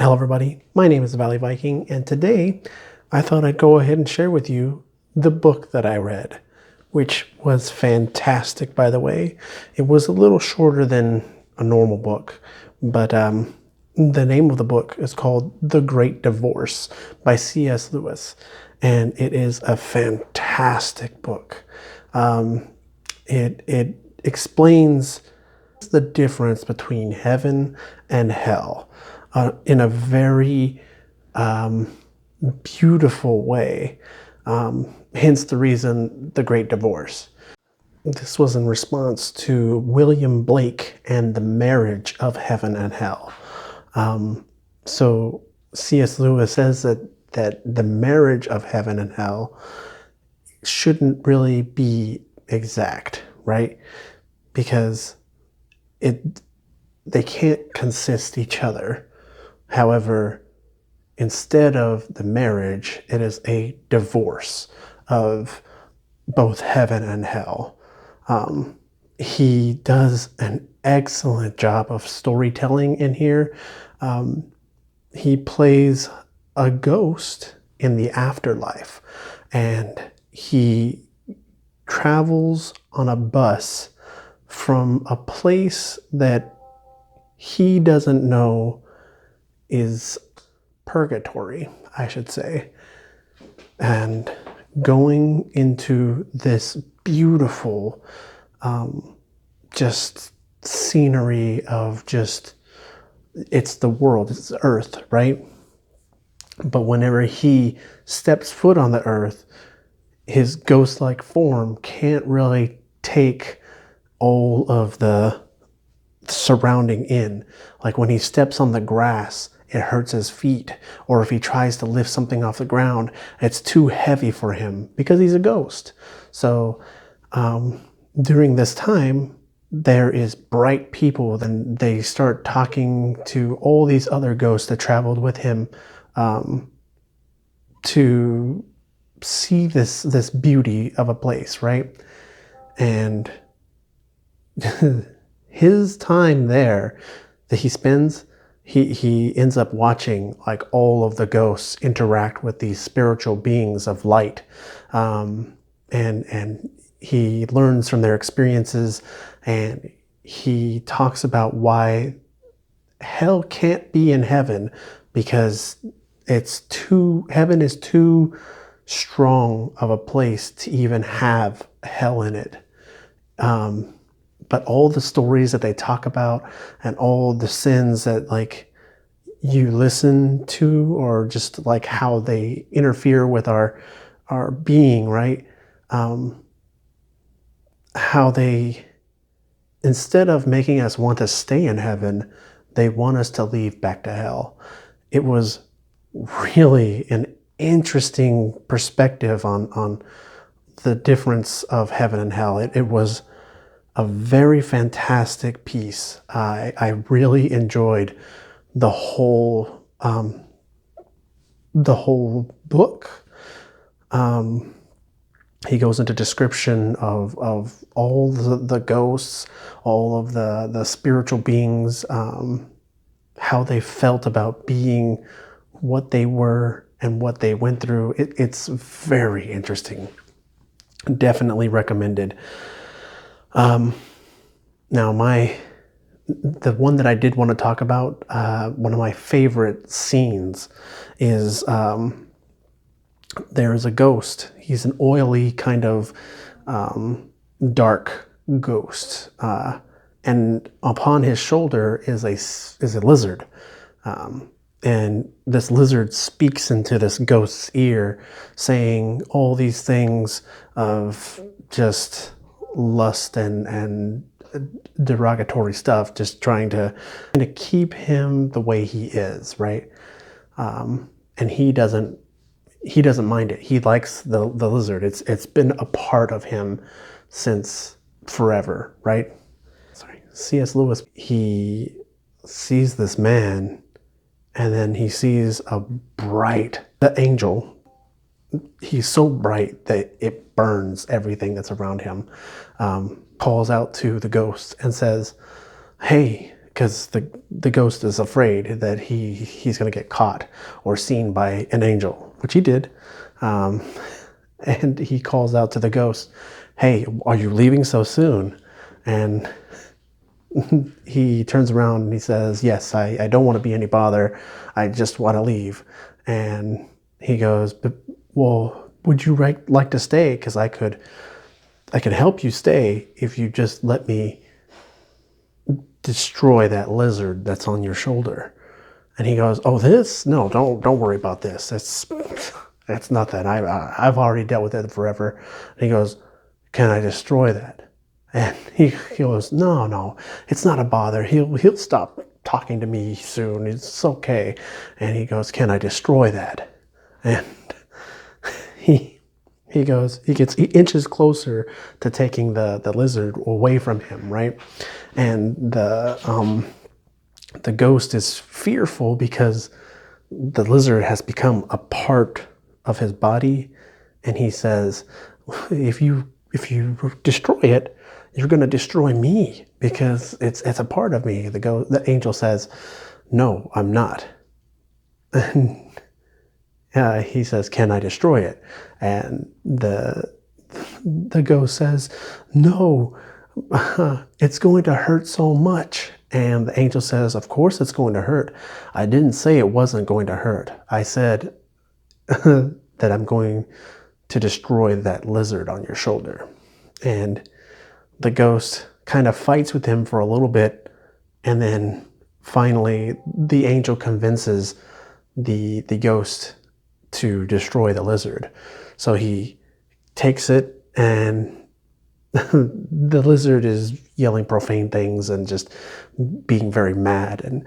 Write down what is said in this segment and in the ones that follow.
Hello everybody, my name is Valley Viking, and today I thought I'd go ahead and share with you the book that I read, which was fantastic, by the way. It was a little shorter than a normal book, but the name of the book is called The Great Divorce by C.S. Lewis, and it is a fantastic book. It explains the difference between heaven and hell in a very beautiful way. Hence the reason The Great Divorce. This was in response to William Blake and the marriage of heaven and hell. So C.S. Lewis says that the marriage of heaven and hell shouldn't really be exact, right? Because they can't consist each other. However, instead of the marriage, it is a divorce of both heaven and hell. He does an excellent job of storytelling in here. He plays a ghost in the afterlife, and he travels on a bus from a place that he doesn't know is purgatory, I should say, and going into this beautiful just scenery of just, it's the world, it's earth, right? But whenever he steps foot on the earth, his ghost-like form can't really take all of the surrounding in. Like when he steps on the grass, it hurts his feet, or if he tries to lift something off the ground, it's too heavy for him because he's a ghost. So during this time, there is bright people. Then they start talking to all these other ghosts that traveled with him to see this beauty of a place, right? And his time there that he spends, he ends up watching like all of the ghosts interact with these spiritual beings of light, and he learns from their experiences, and he talks about why hell can't be in heaven because heaven is too strong of a place to even have hell in it. But all the stories that they talk about and all the sins that like you listen to, or just like how they interfere with our being, right? How they, instead of making us want to stay in heaven, they want us to leave back to hell. It was really an interesting perspective on the difference of heaven and hell. It was a very fantastic piece. I really enjoyed the whole book. He goes into description of all the ghosts, all of the spiritual beings, how they felt about being what they were and what they went through. It's very interesting. Definitely recommended. Now the one that I did want to talk about, one of my favorite scenes is there is a ghost. He's an oily kind of dark ghost, and upon his shoulder is a lizard, and this lizard speaks into this ghost's ear, saying all these things of just lust and derogatory stuff, just trying to keep him the way he is, right? And he doesn't mind it. He likes the lizard. It's been a part of him since forever, right? Sorry. C.S. Lewis, he sees this man, and then he sees the angel. He's so bright that it burns everything that's around him. Calls out to the ghost and says, "Hey, because the ghost is afraid that he's going to get caught or seen by an angel, which he did. And he calls out to the ghost, "Hey, are you leaving so soon?" And he turns around and he says, "Yes, I don't want to be any bother. I just want to leave." And he goes, "But, well, would you like to stay? Because I could help you stay if you just let me destroy that lizard that's on your shoulder." And he goes, "Oh, this? No, don't worry about this. That's nothing. I've already dealt with it forever." And he goes, "Can I destroy that?" And he goes, No, it's not a bother. He'll stop talking to me soon. It's okay." And he goes, "Can I destroy that?" And he goes, he inches closer to taking the lizard away from him, right? And the ghost is fearful because the lizard has become a part of his body. And he says, if you destroy it, you're going to destroy me, because it's a part of me. The angel says, "No, I'm not." And he says, "Can I destroy it?" And the ghost says, "No, it's going to hurt so much." And the angel says, "Of course it's going to hurt. I didn't say it wasn't going to hurt. I said that I'm going to destroy that lizard on your shoulder." And the ghost kind of fights with him for a little bit, and then finally the angel convinces the ghost to destroy the lizard. So he takes it, and the lizard is yelling profane things and just being very mad. And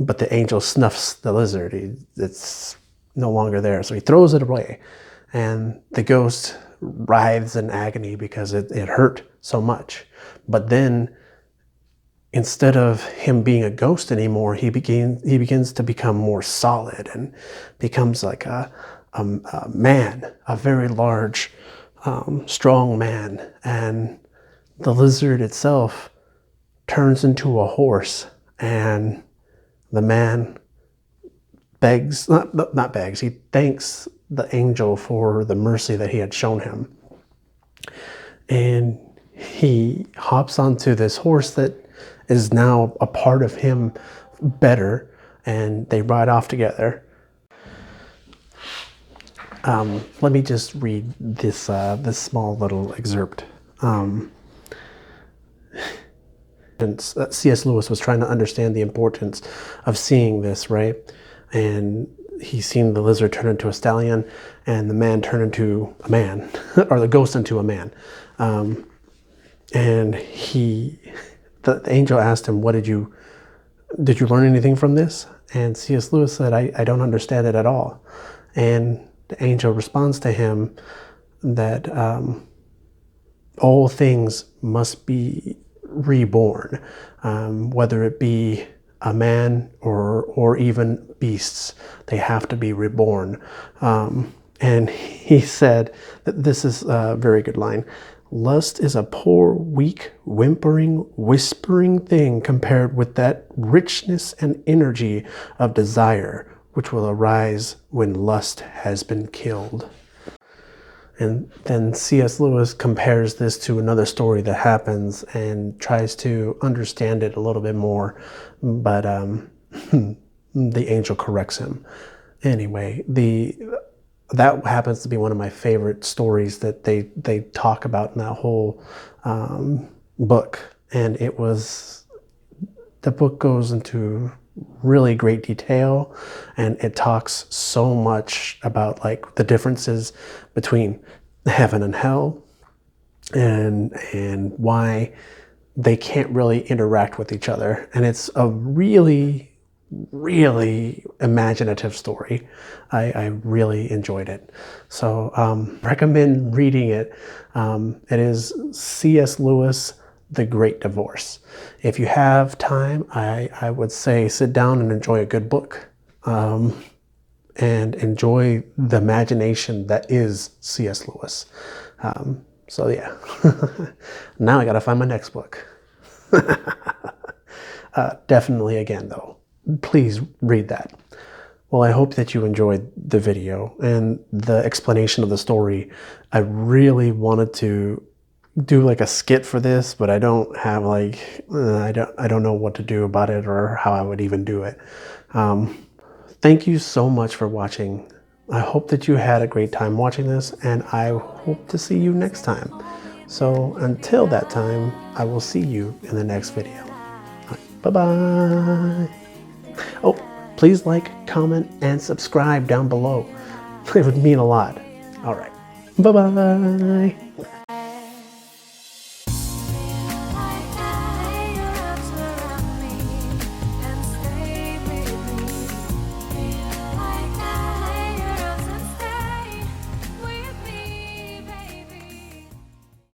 but the angel snuffs the lizard. It's no longer there, so he throws it away. And the ghost writhes in agony because it hurt so much. But then, instead of him being a ghost anymore, he begins to become more solid and becomes like a man, a very large, strong man. And the lizard itself turns into a horse, and the man begs, not begs, he thanks the angel for the mercy that he had shown him. And he hops onto this horse that is now a part of him better, and they ride off together. Let me just read this small little excerpt. C.S. Lewis was trying to understand the importance of seeing this, right? And he's seen the lizard turn into a stallion, and the man turn into a man, or the ghost into a man. And the angel asked him, did you learn anything from this? And C.S. Lewis said, I don't understand it at all. And the angel responds to him that all things must be reborn, whether it be a man or even beasts. They have to be reborn. And he said that this is a very good line. "Lust is a poor, weak, whimpering, whispering thing compared with that richness and energy of desire which will arise when lust has been killed." And then C.S. Lewis compares this to another story that happens and tries to understand it a little bit more, but the angel corrects him. Anyway, that happens to be one of my favorite stories that they talk about in that whole book. And the book goes into really great detail, and it talks so much about like the differences between heaven and hell, and why they can't really interact with each other. And it's a really, really imaginative story. I really enjoyed it. So recommend reading it. It is C.S. Lewis The Great Divorce. If you have time, I would say sit down and enjoy a good book, and enjoy the imagination that is C.S. Lewis. So yeah, now I gotta find my next book. Definitely, again, though, please read that. Well, I hope that you enjoyed the video and the explanation of the story. I really wanted to do like a skit for this, but I don't have like, I don't know what to do about it or how I would even do it. Thank you so much for watching. I hope that you had a great time watching this, and I hope to see you next time. So until that time, I will see you in the next video. Bye-bye. Oh, please like, comment, and subscribe down below. It would mean a lot. All right. Bye-bye.